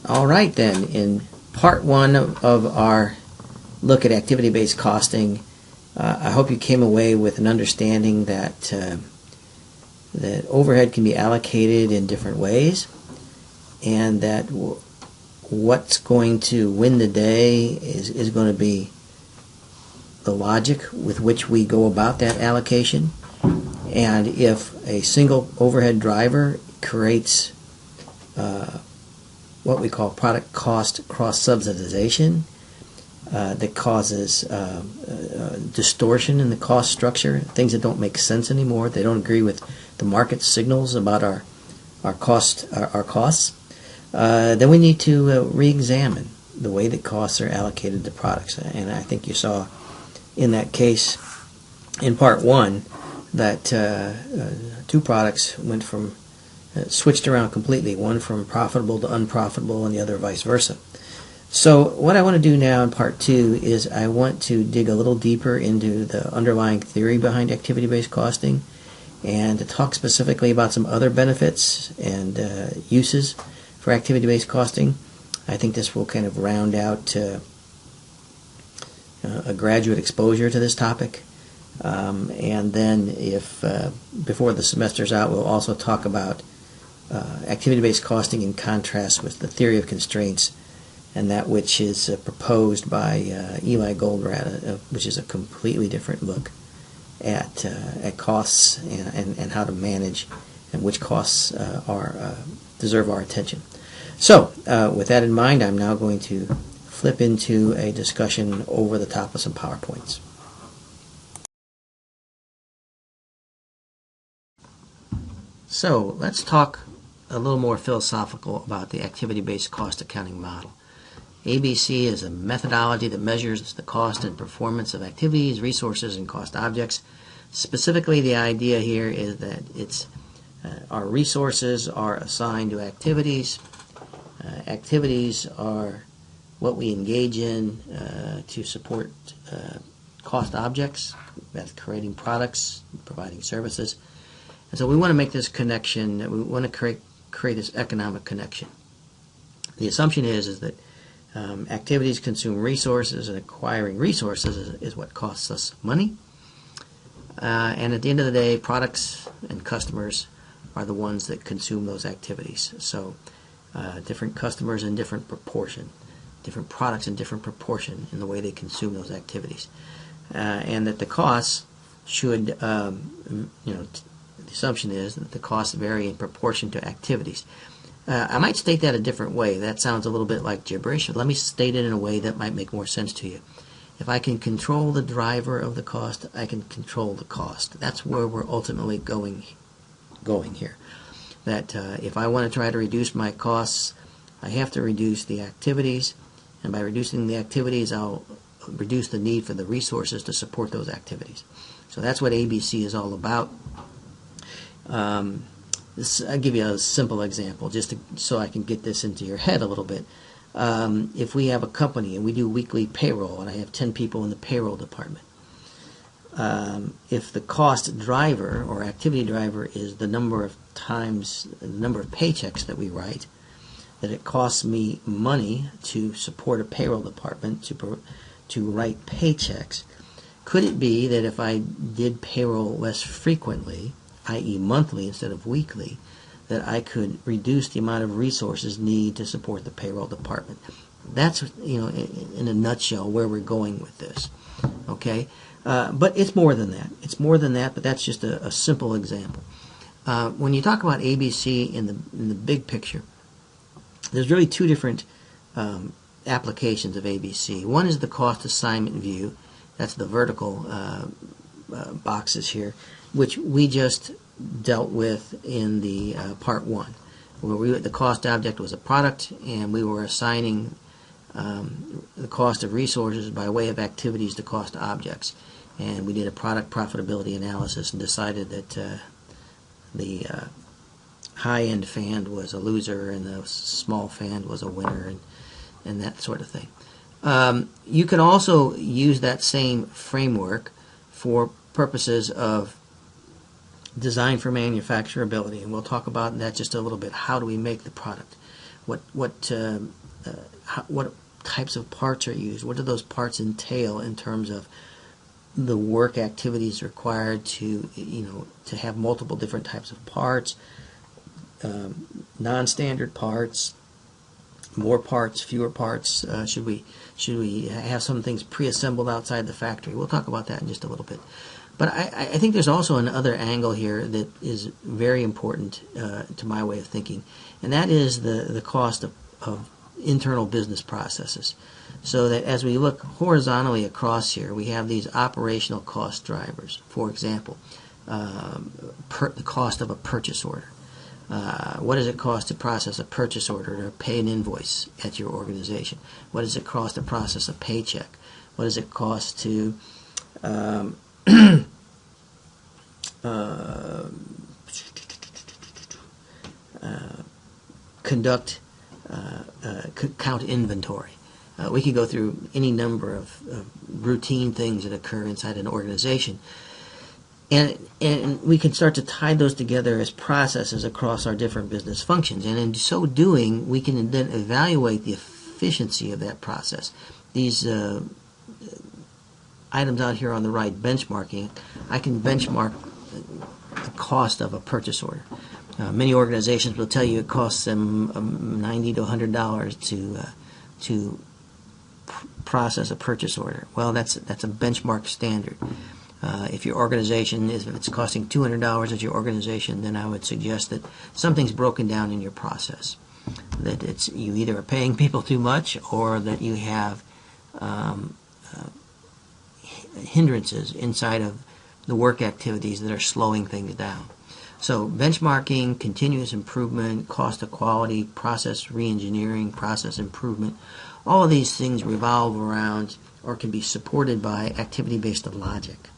All right then, in part one of our look at activity-based costing, I hope you came away with an understanding that that overhead can be allocated in different ways, and that what's going to win the day is going to be the logic with which we go about that allocation. And if a single overhead driver creates what we call product cost cross-subsidization, that causes distortion in the cost structure, things that don't make sense anymore, they don't agree with the market signals about our costs, then we need to re-examine the way that costs are allocated to products. And I think you saw in that case in part one that two products went from switched around completely, one from profitable to unprofitable and the other vice versa. So what I want to do now in part two is I want to dig a little deeper into the underlying theory behind activity-based costing and to talk specifically about some other benefits and uses for activity-based costing. I think this will kind of round out a graduate exposure to this topic. And then if before the semester's out, we'll also talk about activity-based costing in contrast with the theory of constraints and that which is proposed by Eli Goldratt, which is a completely different look at costs and how to manage and which costs deserve our attention. So with that in mind, I'm now going to flip into a discussion over the top of some PowerPoints. So let's talk a little more philosophical about the activity-based cost accounting model. ABC is a methodology that measures the cost and performance of activities, resources, and cost objects. Specifically, the idea here is that our resources are assigned to activities. Activities are what we engage in to support cost objects. That's creating products, providing services. And so we want to make this connection. We want to create this economic connection. The assumption is that activities consume resources, and acquiring resources is what costs us money. And at the end of the day, products and customers are the ones that consume those activities. So different customers in different proportion, different products in different proportion in the way they consume those activities. And that the costs should, the assumption is that the costs vary in proportion to activities. I might state that a different way. That sounds a little bit like gibberish. Let me state it in a way that might make more sense to you. If I can control the driver of the cost, I can control the cost. That's where we're ultimately going here. That if I want to try to reduce my costs, I have to reduce the activities, and by reducing the activities, I'll reduce the need for the resources to support those activities. So that's what ABC is all about. I'll give you a simple example just so I can get this into your head a little bit. If we have a company and we do weekly payroll and I have 10 people in the payroll department, if the cost driver or activity driver is the number of times, the number of paychecks that we write, that it costs me money to support a payroll department to write paychecks, could it be that if I did payroll less frequently, i.e. monthly instead of weekly, that I could reduce the amount of resources needed to support the payroll department? That's, in a nutshell, where we're going with this. Okay? But it's more than that. It's more than that, but that's just a simple example. When you talk about ABC in the big picture, there's really two different applications of ABC. One is the cost assignment view. That's the vertical boxes here, which we just dealt with in the part one, where the cost object was a product, and we were assigning the cost of resources by way of activities to cost objects. And we did a product profitability analysis and decided that the high-end fan was a loser and the small fan was a winner, and that sort of thing. You can also use that same framework for purposes of design for manufacturability, and we'll talk about that just a little bit. How do we make the product? what types of parts are used, what do those parts entail in terms of the work activities required to have multiple different types of parts, non-standard parts, more parts, fewer parts. Should we have some things pre-assembled outside the factory? We'll talk about that in just a little bit. But I think there's also another angle here that is very important to my way of thinking, and that is the cost of internal business processes. So that as we look horizontally across here, we have these operational cost drivers. For example, the cost of a purchase order. What does it cost to process a purchase order or pay an invoice at your organization? What does it cost to process a paycheck? What does it cost to count inventory? We could go through any number of routine things that occur inside an organization. And we can start to tie those together as processes across our different business functions. And in so doing, we can then evaluate the efficiency of that process. These items out here on the right, benchmarking, I can benchmark the cost of a purchase order. Many organizations will tell you it costs them $90 to $100 to process a purchase order. Well, that's a benchmark standard. If your organization if it's costing $200 at your organization, then I would suggest that something's broken down in your process. That you either are paying people too much, or that you have hindrances inside of the work activities that are slowing things down. So benchmarking, continuous improvement, cost of quality, process re-engineering, process improvement, all of these things revolve around or can be supported by activity-based logic.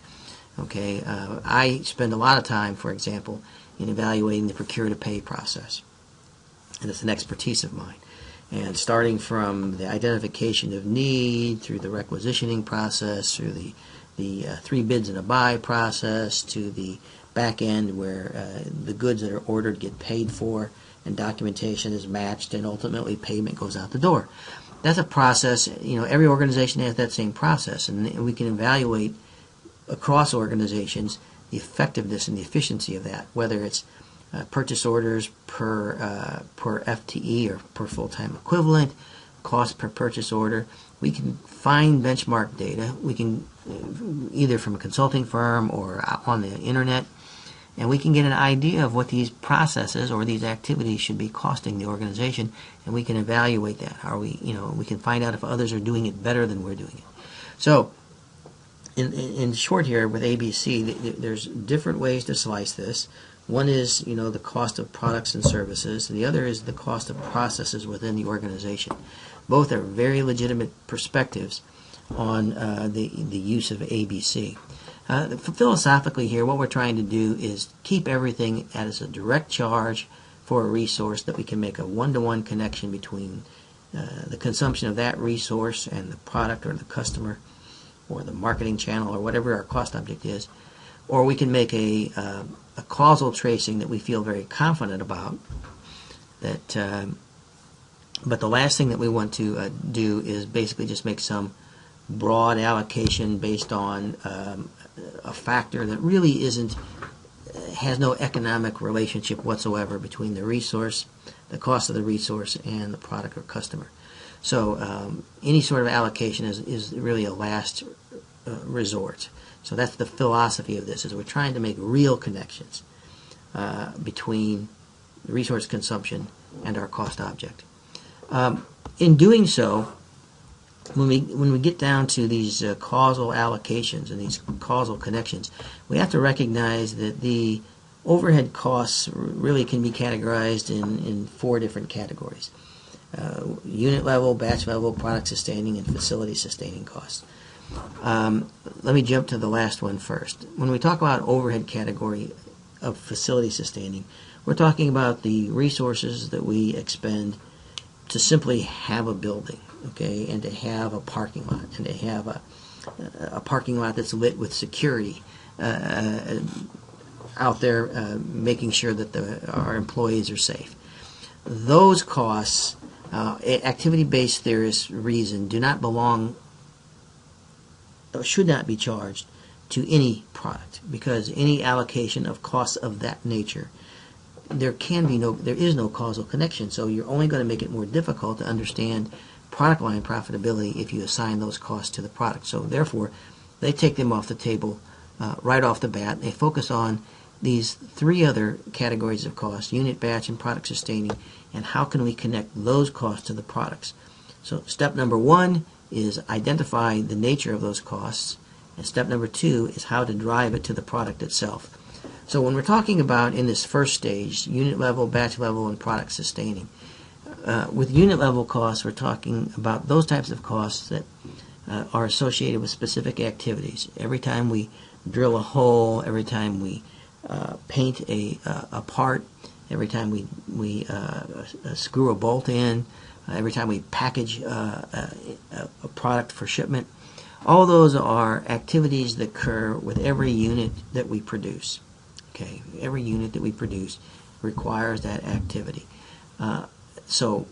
Okay, I spend a lot of time, for example, in evaluating the procure-to-pay process, and it's an expertise of mine. And starting from the identification of need, through the requisitioning process, through the three bids and a buy process, to the back end where the goods that are ordered get paid for, and documentation is matched, and ultimately payment goes out the door. That's a process. Every organization has that same process, and we can evaluate across organizations the effectiveness and the efficiency of that, whether it's purchase orders per FTE or per full-time equivalent, cost per purchase order. We can find benchmark data. We can either from a consulting firm or on the internet, and we can get an idea of what these processes or these activities should be costing the organization, and we can evaluate that. We can find out if others are doing it better than we're doing it. So, in short here with ABC, there's different ways to slice this. One is, the cost of products and services, and the other is the cost of processes within the organization. Both are very legitimate perspectives on the use of ABC. Philosophically here, what we're trying to do is keep everything as a direct charge for a resource, that we can make a one-to-one connection between the consumption of that resource and the product or the customer or the marketing channel or whatever our cost object is. Or we can make a causal tracing that we feel very confident about. But the last thing that we want to do is basically just make some broad allocation based on a factor that really has no economic relationship whatsoever between the resource, the cost of the resource, and the product or customer. So any sort of allocation is really a last resort. So that's the philosophy of this, is we're trying to make real connections between the resource consumption and our cost object. In doing so, when we get down to these causal allocations and these causal connections, we have to recognize that the overhead costs really can be categorized in four different categories. Unit level, batch level, product sustaining, and facility sustaining costs. Let me jump to the last one first. When we talk about overhead category of facility sustaining, we're talking about the resources that we expend to simply have a building, okay, and to have a parking lot, and to have a parking lot that's lit with security out there, making sure that our employees are safe. Those costs Activity-based theorists reason do not belong or should not be charged to any product, because any allocation of costs of that nature, there is no causal connection. So you're only going to make it more difficult to understand product line profitability if you assign those costs to the product. So therefore, they take them off the table right off the bat. They focus on these three other categories of costs: unit, batch, and product sustaining, and how can we connect those costs to the products. So step number one is identify the nature of those costs, and step number two is how to drive it to the product itself. So when we're talking about, in this first stage, unit level, batch level, and product sustaining, with unit level costs, we're talking about those types of costs that are associated with specific activities. Every time we drill a hole, every time we paint a part, every time we screw a bolt in, every time we package a product for shipment, all those are activities that occur with every unit that we produce. Okay, every unit that we produce requires that activity. So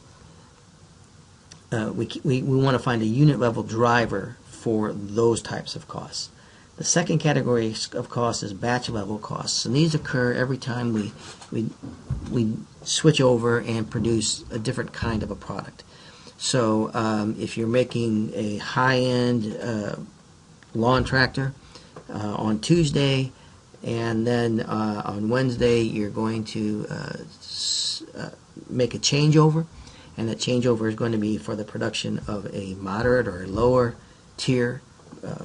we want to find a unit level driver for those types of costs. The second category of costs is batch level costs, and these occur every time we switch over and produce a different kind of a product. So if you're making a high-end lawn tractor on Tuesday, and then on Wednesday you're going to make a changeover, and that changeover is going to be for the production of a moderate or a lower tier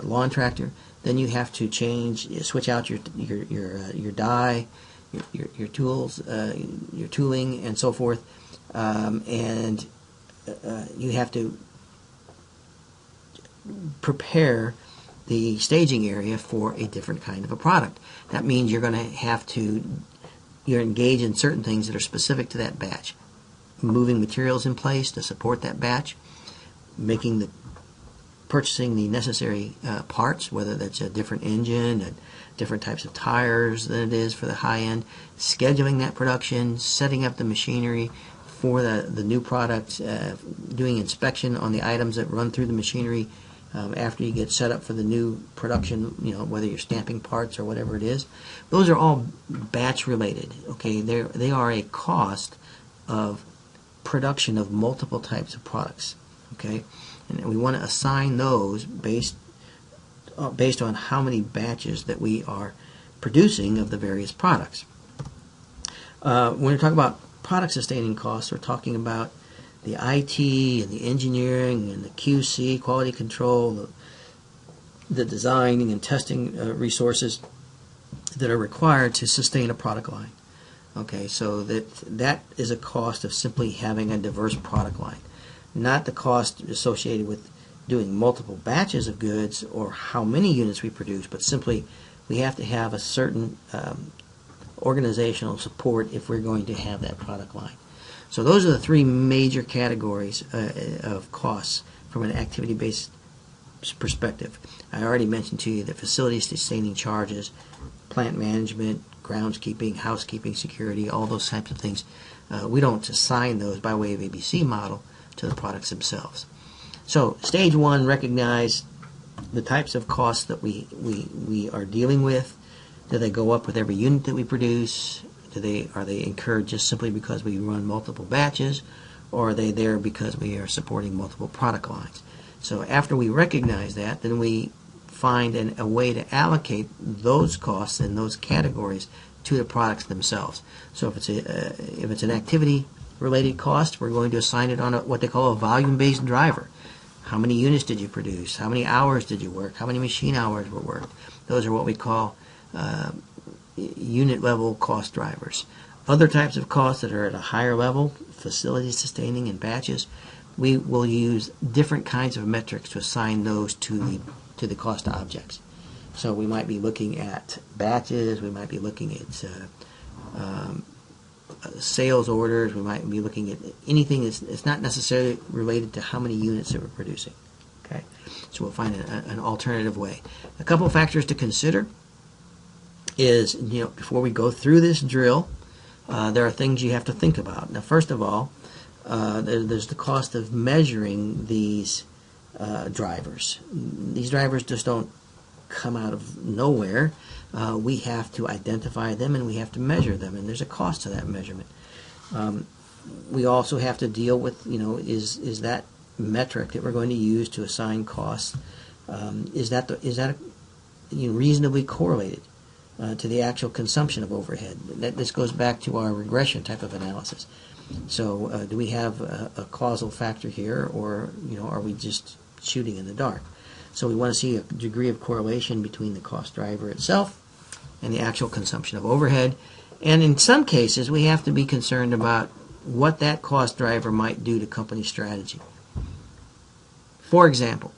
lawn tractor, then you have to switch out your die, your tools, your tooling, and so forth, and you have to prepare the staging area for a different kind of a product. That means you're going to you're engaged in certain things that are specific to that batch. Moving materials in place to support that batch, purchasing the necessary parts, whether that's a different engine, different types of tires than it is for the high end, scheduling that production, setting up the machinery for the new product, doing inspection on the items that run through the machinery after you get set up for the new production, whether you're stamping parts or whatever it is. Those are all batch related. Okay, they are a cost of production of multiple types of products. Okay, and we want to assign those based on how many batches that we are producing of the various products. When we talk about product sustaining costs, we're talking about the IT and the engineering and the QC, quality control, the designing and testing resources that are required to sustain a product line. Okay, so that is a cost of simply having a diverse product line, not the cost associated with doing multiple batches of goods or how many units we produce, but simply we have to have a certain organizational support if we're going to have that product line. So those are the three major categories of costs from an activity-based perspective. I already mentioned to you the facility sustaining charges, plant management, groundskeeping, housekeeping, security, all those types of things. We don't assign those by way of ABC model to the products themselves. So stage one, recognize the types of costs that we are dealing with. Do they go up with every unit that we produce? Are they incurred just simply because we run multiple batches, or are they there because we are supporting multiple product lines? So after we recognize that, then we find a way to allocate those costs and those categories to the products themselves. So if it's an activity-related cost, we're going to assign it on what they call a volume-based driver. How many units did you produce? How many hours did you work? How many machine hours were worked? Those are what we call unit level cost drivers. Other types of costs that are at a higher level, facility sustaining and batches, we will use different kinds of metrics to assign those to the cost objects. So we might be looking at batches, we might be looking at sales orders, we might be looking at anything that's not necessarily related to how many units that we're producing. Okay, so we'll find an alternative way. A couple of factors to consider is, before we go through this drill, there are things you have to think about. Now, first of all, there's the cost of measuring these drivers. These drivers just don't come out of nowhere. We have to identify them and we have to measure them, and there's a cost to that measurement. We also have to deal with, is that metric that we're going to use to assign costs, is that reasonably correlated to the actual consumption of overhead? This goes back to our regression type of analysis. So do we have a causal factor here, or are we just shooting in the dark? So we want to see a degree of correlation between the cost driver itself and the actual consumption of overhead. And in some cases, we have to be concerned about what that cost driver might do to company strategy. For example,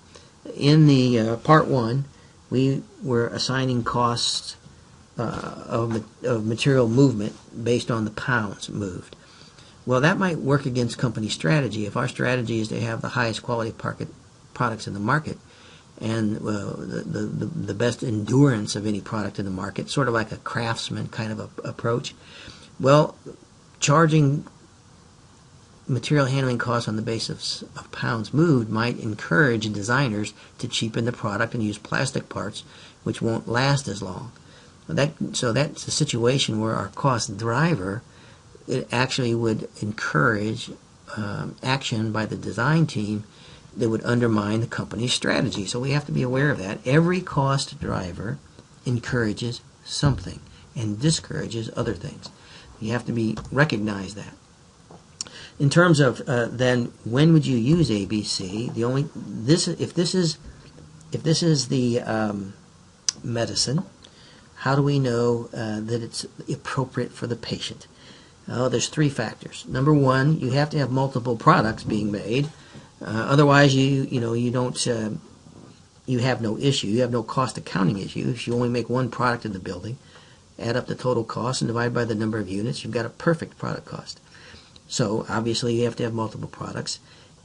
in the part 1, we were assigning costs of material movement based on the pounds moved. Well, that might work against company strategy. If our strategy is to have the highest quality products in the market and the best endurance of any product in the market, sort of like a craftsman kind of approach, well, charging material handling costs on the basis of pounds moved might encourage designers to cheapen the product and use plastic parts which won't last as long. So that's a situation where our cost driver, it actually would encourage action by the design team that would undermine the company's strategy. So we have to be aware of that. Every cost driver encourages something and discourages other things. You have to recognize that. In terms of then, when would you use ABC? If this is the medicine, how do we know that it's appropriate for the patient? There's 3 factors. Number 1, you have to have multiple products being made. Otherwise, you have no issue. You have no cost accounting issue. If you only make one product in the building, add up the total cost and divide by the number of units, you've got a perfect product cost. So obviously, you have to have multiple products,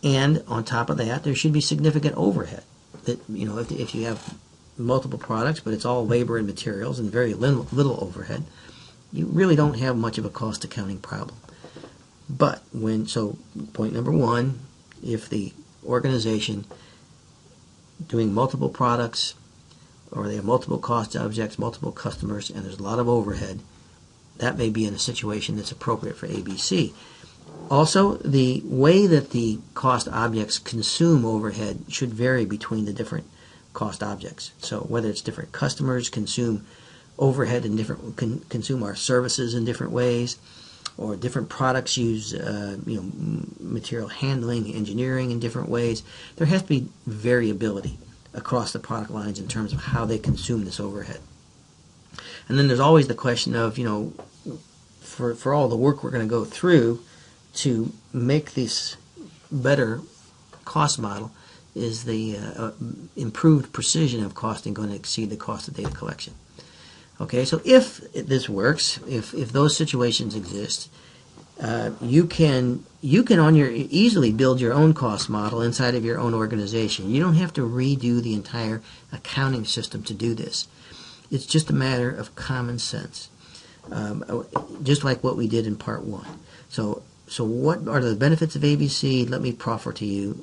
and on top of that, there should be significant overhead. That if you have multiple products, but it's all labor and materials and very little overhead, you really don't have much of a cost accounting problem. But point number 1, if the organization doing multiple products, or they have multiple cost objects, multiple customers, and there's a lot of overhead, that may be in a situation that's appropriate for ABC. Also, the way that the cost objects consume overhead should vary between the different cost objects. So whether it's different customers consume overhead in consume our services in different ways, or different products use material handling, engineering in different ways. There has to be variability across the product lines in terms of how they consume this overhead. And then there's always the question of, for all the work we're going to go through to make this better cost model, is the improved precision of costing going to exceed the cost of data collection? Okay, so if this works, if those situations exist, you can easily build your own cost model inside of your own organization. You don't have to redo the entire accounting system to do this. It's just a matter of common sense, just like what we did in part 1. So what are the benefits of ABC? Let me proffer to you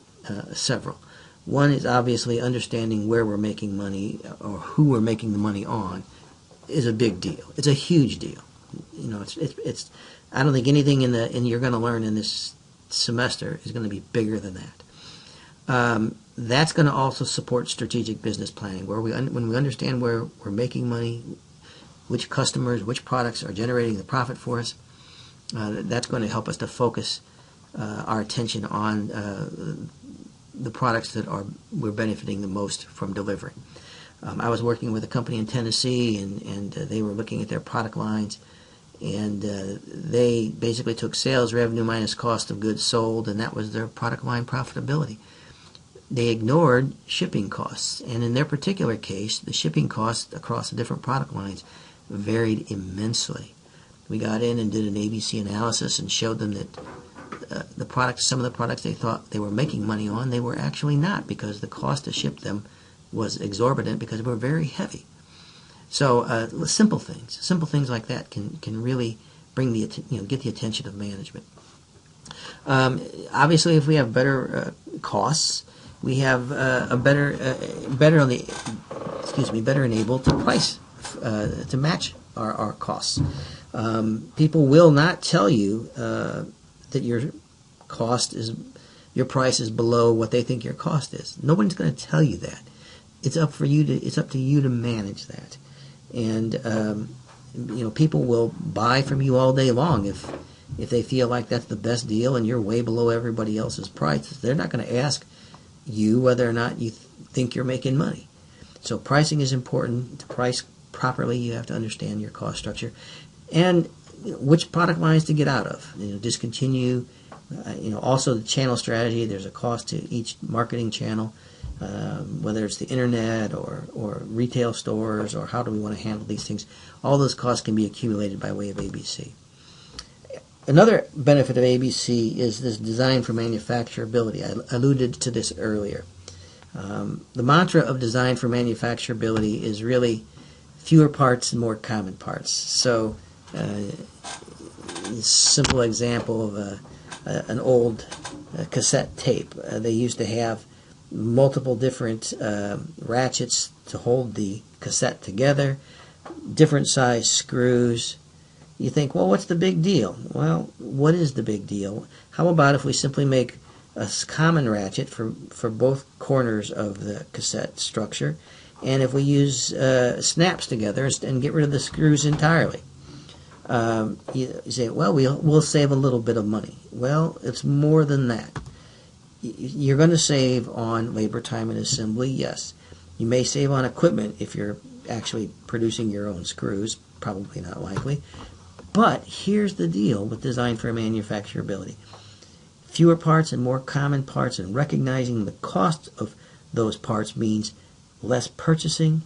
several. One is obviously understanding where we're making money, or who we're making the money on, is a big deal. It's a huge deal. It's I don't think anything you're going to learn in this semester is going to be bigger than that. That's going to also support strategic business planning, where when we understand where we're making money, which customers, which products are generating the profit for us, that's going to help us to focus our attention on the products that we're benefiting the most from delivering. I was working with a company in Tennessee, and they were looking at their product lines, and they basically took sales revenue minus cost of goods sold, and that was their product line profitability. They ignored shipping costs, and in their particular case, the shipping costs across the different product lines varied immensely. We got in and did an ABC analysis and showed them that some of the products they thought they were making money on, they were actually not, because the cost to ship them was exorbitant because they were very heavy. So simple things like that can really bring get the attention of management. Obviously, if we have better costs, we have better on the better enabled to price to match our costs. People will not tell you that your price is below what they think your cost is. Nobody's going to tell you that. It's up to you to manage that. And people will buy from you all day long if they feel like that's the best deal and you're way below everybody else's price. They're not going to ask you whether or not you think you're making money. So pricing is important. To price properly, you have to understand your cost structure and which product lines to get out of. Discontinue. Also the channel strategy. There's a cost to each marketing channel, whether it's the internet or retail stores, or how do we want to handle these things. All those costs can be accumulated by way of ABC. Another benefit of ABC is this design for manufacturability. I alluded to this earlier. The mantra of design for manufacturability is really fewer parts and more common parts. So, a simple example of an old cassette tape. They used to have multiple different ratchets to hold the cassette together, different size screws. You think, well, what's the big deal? Well, what is the big deal? How about if we simply make a common ratchet for both corners of the cassette structure, and if we use snaps together and get rid of the screws entirely? You say, well, we'll save a little bit of money. Well, it's more than that. You're going to save on labor, time, and assembly, yes. You may save on equipment if you're actually producing your own screws, probably not likely. But here's the deal with design for manufacturability. Fewer parts and more common parts, and recognizing the cost of those parts means less purchasing.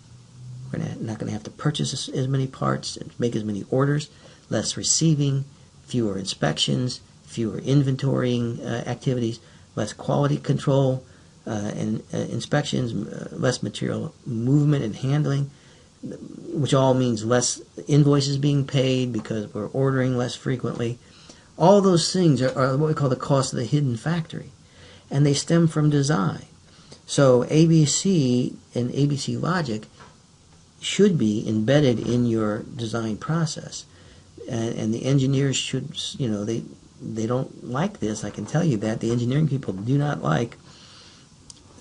We're not going to have to purchase as many parts and make as many orders, less receiving, fewer inspections, fewer inventorying activities, less quality control and inspections, less material movement and handling, which all means less invoices being paid because we're ordering less frequently. All those things are what we call the cost of the hidden factory, and they stem from design. So ABC and ABC logic should be embedded in your design process, and the engineers should, they don't like this, I can tell you that. The engineering people do not like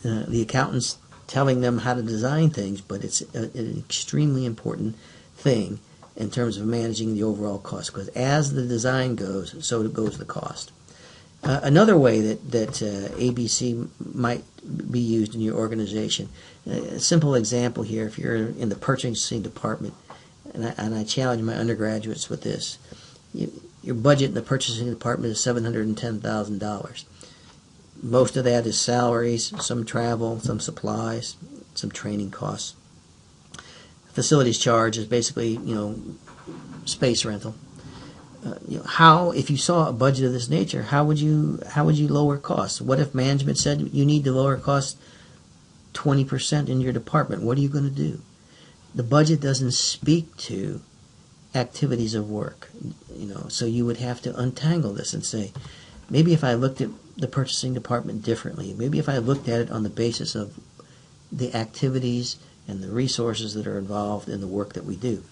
the accountants telling them how to design things, but it's an extremely important thing in terms of managing the overall cost, because as the design goes, so goes the cost. Another way that ABC might be used in your organization, a simple example here, if you're in the purchasing department, and I challenge my undergraduates with this, your budget in the purchasing department is $710,000. Most of that is salaries, some travel, some supplies, some training costs. Facilities charge is basically, space rental. If you saw a budget of this nature, how would you lower costs? What if management said you need to lower costs 20% in your department? What are you going to do? The budget doesn't speak to activities of work, so you would have to untangle this and say, maybe if I looked at the purchasing department differently, maybe if I looked at it on the basis of the activities and the resources that are involved in the work that we do.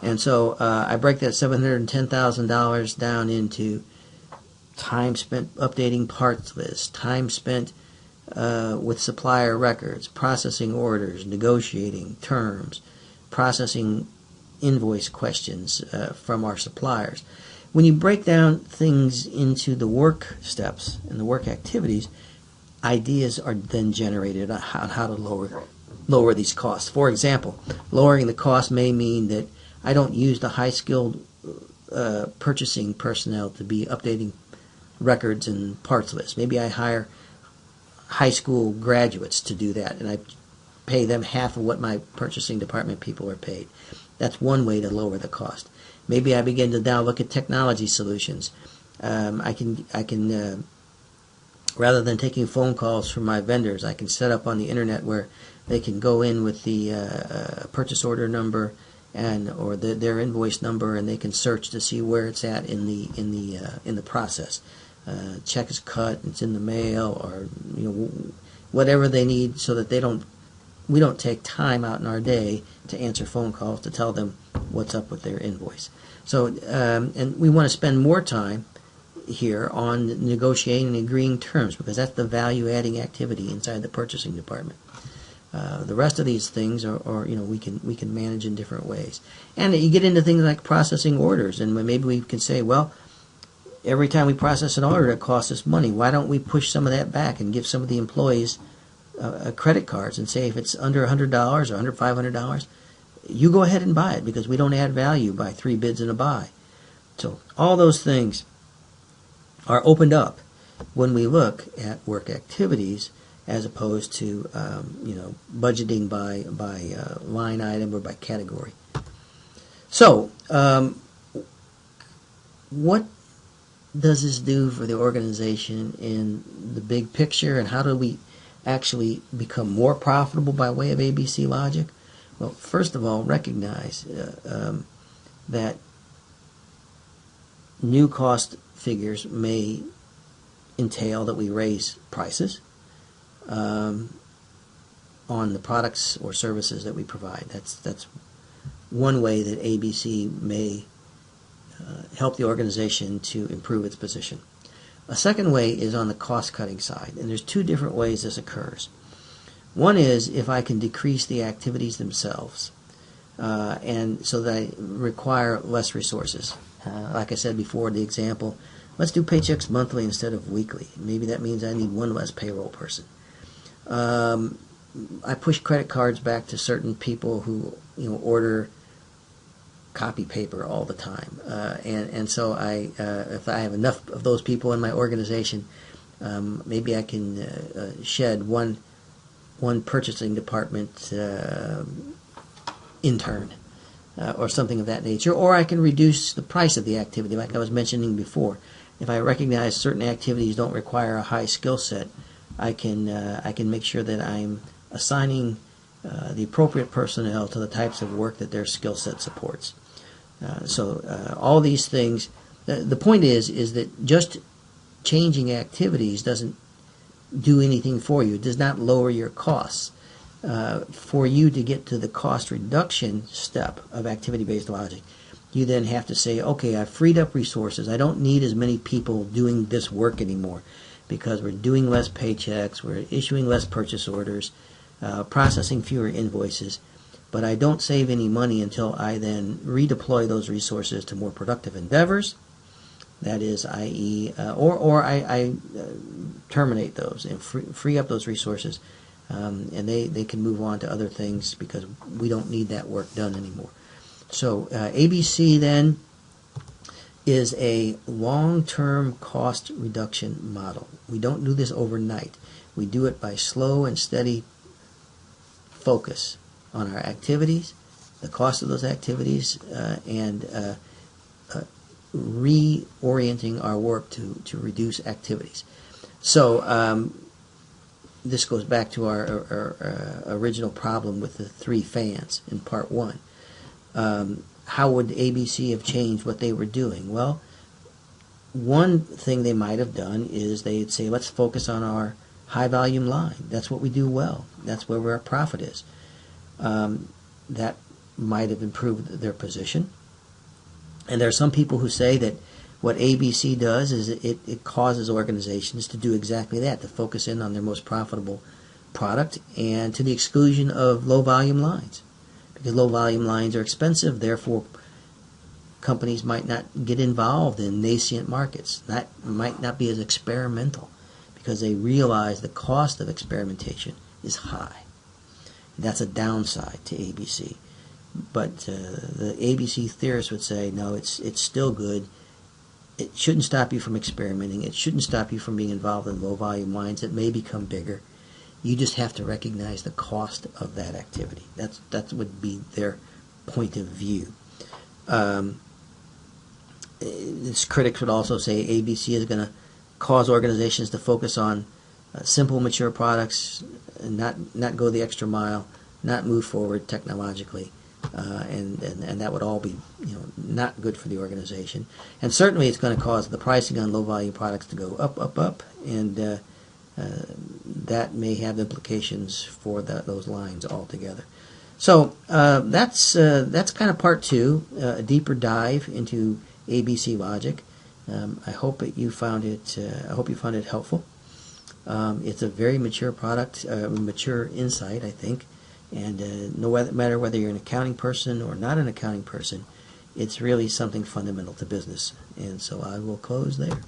And so I break that $710,000 down into time spent updating parts lists, time spent with supplier records, processing orders, negotiating terms, processing invoice questions from our suppliers. When you break down things into the work steps and the work activities, ideas are then generated on how to lower these costs. For example, lowering the cost may mean that I don't use the high-skilled purchasing personnel to be updating records and parts lists. Maybe I hire high school graduates to do that, and I pay them half of what my purchasing department people are paid. That's one way to lower the cost. Maybe I begin to now look at technology solutions. I can rather than taking phone calls from my vendors, I can set up on the internet where they can go in with the purchase order number or their invoice number, and they can search to see where it's at in the process. check is cut, it's in the mail, or whatever they need, so that we don't take time out in our day to answer phone calls to tell them what's up with their invoice. So, and we want to spend more time here on negotiating and agreeing terms, because that's the value-adding activity inside the purchasing department. The rest of these things are we can manage in different ways. And you get into things like processing orders, and maybe we can say, well, every time we process an order that costs us money, why don't we push some of that back and give some of the employees credit cards and say, if it's under $100 or under $500, you go ahead and buy it, because we don't add value by 3 bids and a buy. So all those things are opened up when we look at work activities, as opposed to budgeting by line item or by category. So what does this do for the organization in the big picture, and how do we actually become more profitable by way of ABC logic? Well, first of all, recognize that new cost figures may entail that we raise prices on the products or services that we provide. That's one way that ABC may help the organization to improve its position. A second way is on the cost-cutting side, and there's 2 different ways this occurs. One is if I can decrease the activities themselves, and so that I require less resources. Like I said before, the example, let's do paychecks monthly instead of weekly. Maybe that means I need 1 less payroll person. I push credit cards back to certain people who order copy paper all the time, and so if I have enough of those people in my organization, maybe I can shed one purchasing department intern or something of that nature, or I can reduce the price of the activity, like I was mentioning before. If I recognize certain activities don't require a high skill set, I can make sure that I'm assigning the appropriate personnel to the types of work that their skill set supports. So all these things, the point is that just changing activities doesn't do anything for you. It does not lower your costs. For you to get to the cost reduction step of activity-based logic, you then have to say, okay, I've freed up resources. I don't need as many people doing this work anymore, because we're doing less paychecks, we're issuing less purchase orders, processing fewer invoices, but I don't save any money until I then redeploy those resources to more productive endeavors. That is, i.e., or I terminate those and free up those resources, and they can move on to other things because we don't need that work done anymore. So ABC then is a long-term cost reduction model. We don't do this overnight. We do it by slow and steady focus on our activities, the cost of those activities, and reorienting our work to reduce activities. So this goes back to our original problem with the 3 fans in part 1. How would ABC have changed what they were doing? Well, one thing they might have done is they'd say, let's focus on our high volume line. That's what we do well. That's where our profit is. That might have improved their position. And there are some people who say that what ABC does is it causes organizations to do exactly that, to focus in on their most profitable product and to the exclusion of low volume lines. Because low volume lines are expensive, therefore companies might not get involved in nascent markets. That might not be as experimental because they realize the cost of experimentation is high. That's a downside to ABC. But the ABC theorists would say, no, it's still good. It shouldn't stop you from experimenting. It shouldn't stop you from being involved in low volume lines that may become bigger. You just have to recognize the cost of that activity. That would be their point of view. Its critics would also say ABC is going to cause organizations to focus on simple, mature products, and not go the extra mile, not move forward technologically, and that would all be not good for the organization. And certainly it's going to cause the pricing on low volume products to go up, and that may have implications for those lines altogether. So that's kind of part two, a deeper dive into ABC logic. I hope that you found it. I hope you found it helpful. It's a very mature product, mature insight, I think. And no matter whether you're an accounting person or not an accounting person, it's really something fundamental to business. And so I will close there.